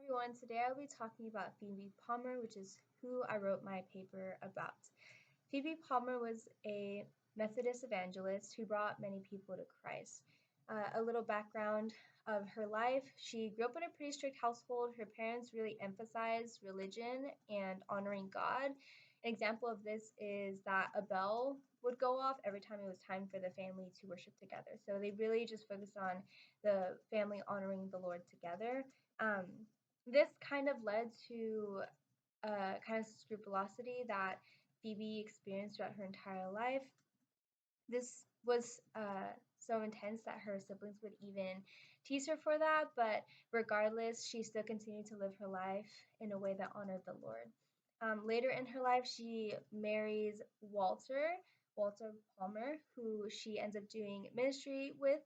everyone. Today I'll be talking about Phoebe Palmer, which is who I wrote my paper about. Phoebe Palmer was a Methodist evangelist who brought many people to Christ. A little background of her life: she grew up in a pretty strict household. Her parents really emphasized religion and honoring God. An example of this is that a bell would go off every time it was time for the family to worship together. So they really just focused on the family honoring the Lord together. Um, this kind of led to kind of scrupulosity that Phoebe experienced throughout her entire life. This was so intense that her siblings would even tease her for that, but regardless, she still continued to live her life in a way that honored the Lord. Later in her life, she marries Walter Palmer, who she ends up doing ministry with,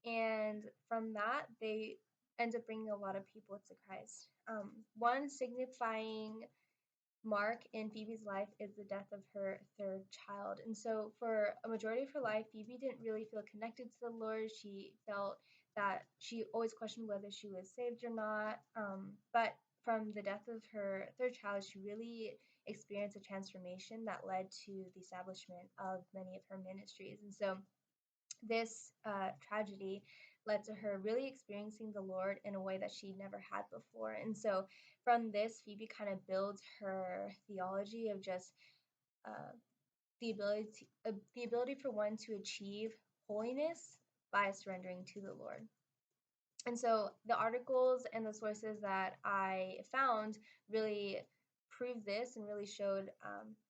and from that, they end up bringing a lot of people to Christ. One signifying mark in Phoebe's life is the death of her third child. And so, for a majority of her life, Phoebe didn't really feel connected to the Lord. She felt that she always questioned whether she was saved or not. But from the death of her third child, she really experienced a transformation that led to the establishment of many of her ministries. And so, this tragedy led to her really experiencing the Lord in a way that she never had before. And so, from this, Phoebe kind of builds her theology of just uh, the ability for one to achieve holiness by surrendering to the Lord. And so, the articles and the sources that I found really proved this and really showed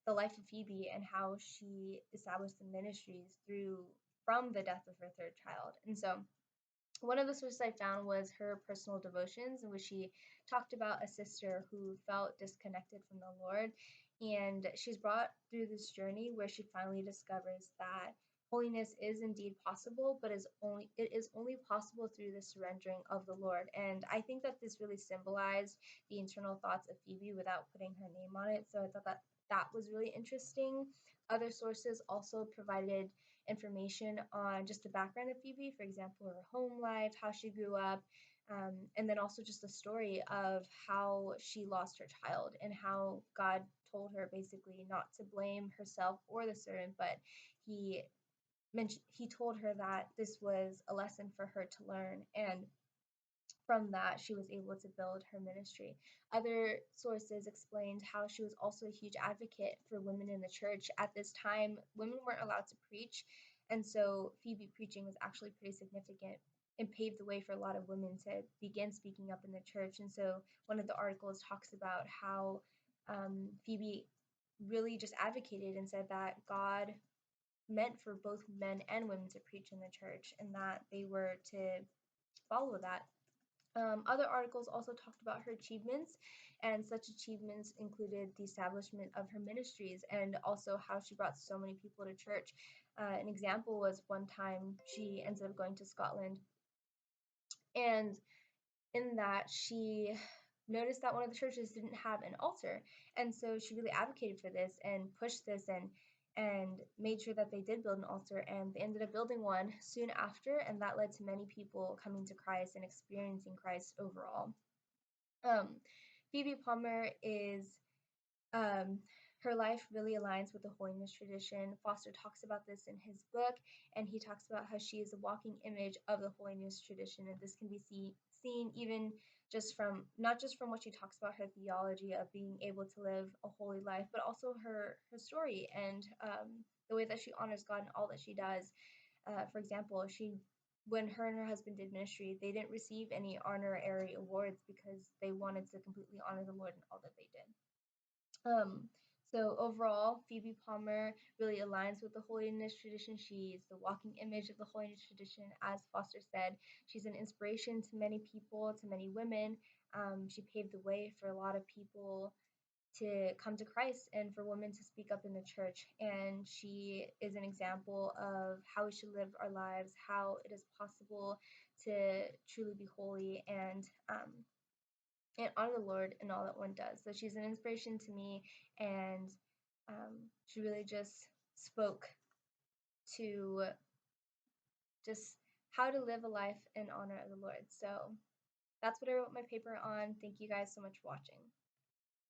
the life of Phoebe and how she established the ministries through from the death of her third child. And so, one of the sources I found was her personal devotions, in which she talked about a sister who felt disconnected from the Lord. And she's brought through this journey where she finally discovers that holiness is indeed possible, but it is only possible through the surrendering of the Lord. And I think that this really symbolized the internal thoughts of Phoebe without putting her name on it. So I thought that that was really interesting. Other sources also provided information on just the background of Phoebe, for example, her home life, how she grew up, and then also just the story of how she lost her child and how God told her basically not to blame herself or the servant, but he he told her that this was a lesson for her to learn, and from that, she was able to build her ministry. Other sources explained how she was also a huge advocate for women in the church. At this time, women weren't allowed to preach, and so Phoebe preaching was actually pretty significant and paved the way for a lot of women to begin speaking up in the church. And so, one of the articles talks about how Phoebe really just advocated and said that God meant for both men and women to preach in the church and that they were to follow that. Other articles also talked about her achievements, and such achievements included the establishment of her ministries and also how she brought so many people to church. An example was one time she ended up going to Scotland, and in that she noticed that one of the churches didn't have an altar, and so she really advocated for this and pushed this and made sure that they did build an altar, and they ended up building one soon after, and that led to many people coming to Christ and experiencing Christ overall. um, Phoebe Palmer is um, her life really aligns with the holiness tradition. Foster talks about this in his book, and he talks about how she is a walking image of the holiness tradition, and this can be seen even just from not just from what she talks about her theology of being able to live a holy life, but also her story and the way that she honors God in all that she does. For example, she when her and her husband did ministry, they didn't receive any honorary awards because they wanted to completely honor the Lord in all that they did. So overall, Phoebe Palmer really aligns with the holiness tradition. She's the walking image of the holiness tradition. As Foster said, she's an inspiration to many people, to many women. She paved the way for a lot of people to come to Christ and for women to speak up in the church. And she is an example of how we should live our lives, how it is possible to truly be holy and honor the Lord in all that one does. So she's an inspiration to me, and she really just spoke to just how to live a life in honor of the Lord. So that's what I wrote my paper on. Thank you guys so much for watching.